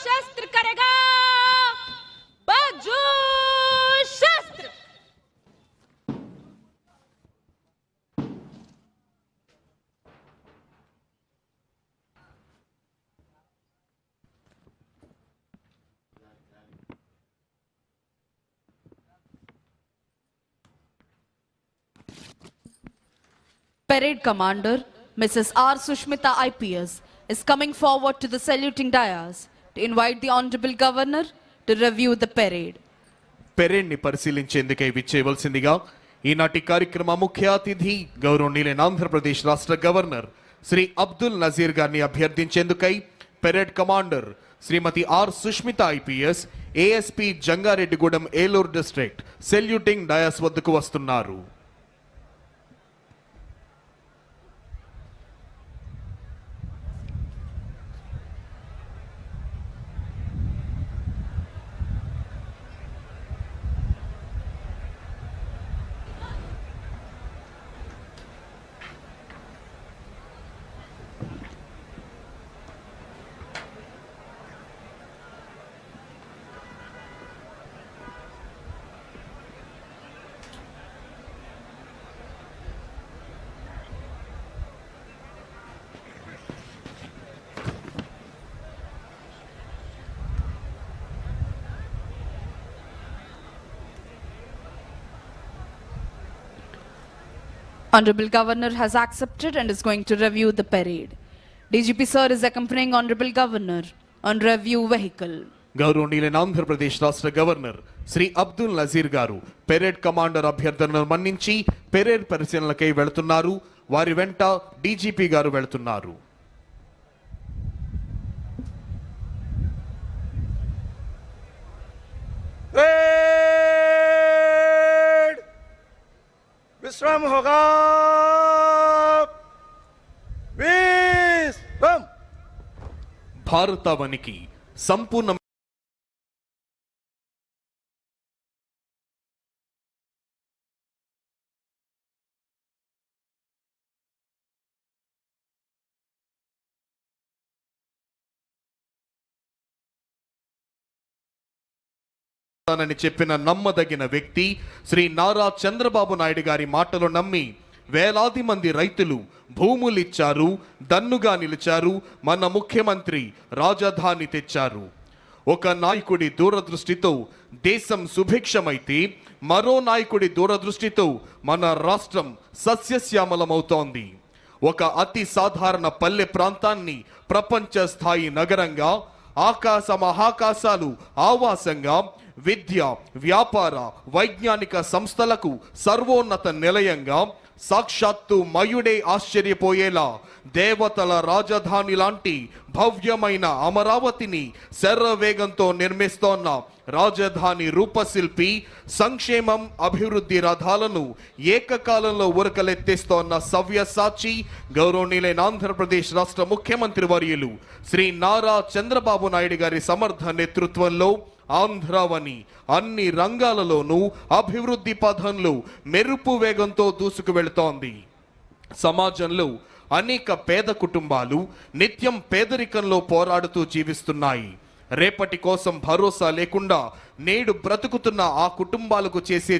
शस्त्र करेगा, बाजू शस्त्र। Parade Commander Mrs. R. Sushmita IPS is coming forward to the saluting dais to invite the Honorable Governor to review the parade. Parade ని పరిశీలించేందుకై విచ్చేయవలసిందిగా ఈనాటి కార్యక్రమ ముఖ్య అతిథి గౌరవనీయులైన ఆంధ్రప్రదేశ్ రాష్ట్ర గవర్నర్ శ్రీ అబ్దుల్ నజీర్ గారిని అభ్యర్థించేందుకై parade commander Shrimati R Sushmita IPS ASP Jangareddygudem Eluru district saluting dais వద్దకు వస్తున్నారు. Honorable Governor has accepted and is going to review the parade. DGP sir is accompanying Honorable Governor on review vehicle. గౌరవనీయులైన ఆంధ్రప్రదేశ్ రాష్ట్ర గవర్నర్ శ్రీ అబ్దుల్ నజీర్ గారు పెరేడ్ కమాండర్ అభ్యర్థనను మన్నించి parade పరిశీలనకై వెళుతున్నారు. వారి వెంట డీజీపీ గారు వెళుతున్నారు. विश्राम होगा. विश्राम. భారతావనికి సంపూర్ణ అని చెప్పిన నమ్మదగిన వ్యక్తి శ్రీ నారా చంద్రబాబు నాయుడు గారి మాటలు నమ్మి వేలాది మంది రైతులు భూములిచ్చారు, దన్నుగా నిలిచారు. మన ముఖ్యమంత్రి రాజధాని తెచ్చారు. ఒక నాయకుడి దూరదృష్టితో దేశం సుభిక్షమైతే మరో నాయకుడి దూరదృష్టితో మన రాష్ట్రం సస్యశ్యామలమవుతోంది. ఒక అతి సాధారణ పల్లె ప్రాంతాన్ని ప్రపంచ స్థాయి నగరంగా, ఆకాశ మహాకాశాలు ఆవాసంగా, విద్య, వ్యాపార, వైజ్ఞానిక సంస్థలకు సర్వోన్నత నిలయంగా, సాక్షాత్తు మయుడే ఆశ్చర్యపోయేలా దేవతల రాజధాని లాంటి భవ్యమైన అమరావతిని శరవేగంతో నిర్మిస్తోన్న రాజధాని రూపశిల్పి, సంక్షేమం అభివృద్ధి రథాలను ఏకకాలంలో ఉరకలెత్తిస్తోన్న సవ్యసాచి గౌరవనీయులైన ఆంధ్రప్రదేశ్ రాష్ట్ర ముఖ్యమంత్రి వర్యులు శ్రీ నారా చంద్రబాబు నాయుడు గారి సమర్థ నేతృత్వంలో ఆంధ్రావని అన్ని రంగాలలోనూ అభివృద్ధి పథంలో మెరుపు వేగంతో దూసుకు వెళుతోంది. సమాజంలో అనేక పేద కుటుంబాలు నిత్యం పేదరికంలో పోరాడుతూ జీవిస్తున్నాయి. రేపటి కోసం భరోసా లేకుండా నేడు బ్రతుకుతున్న ఆ కుటుంబాలకు చేసే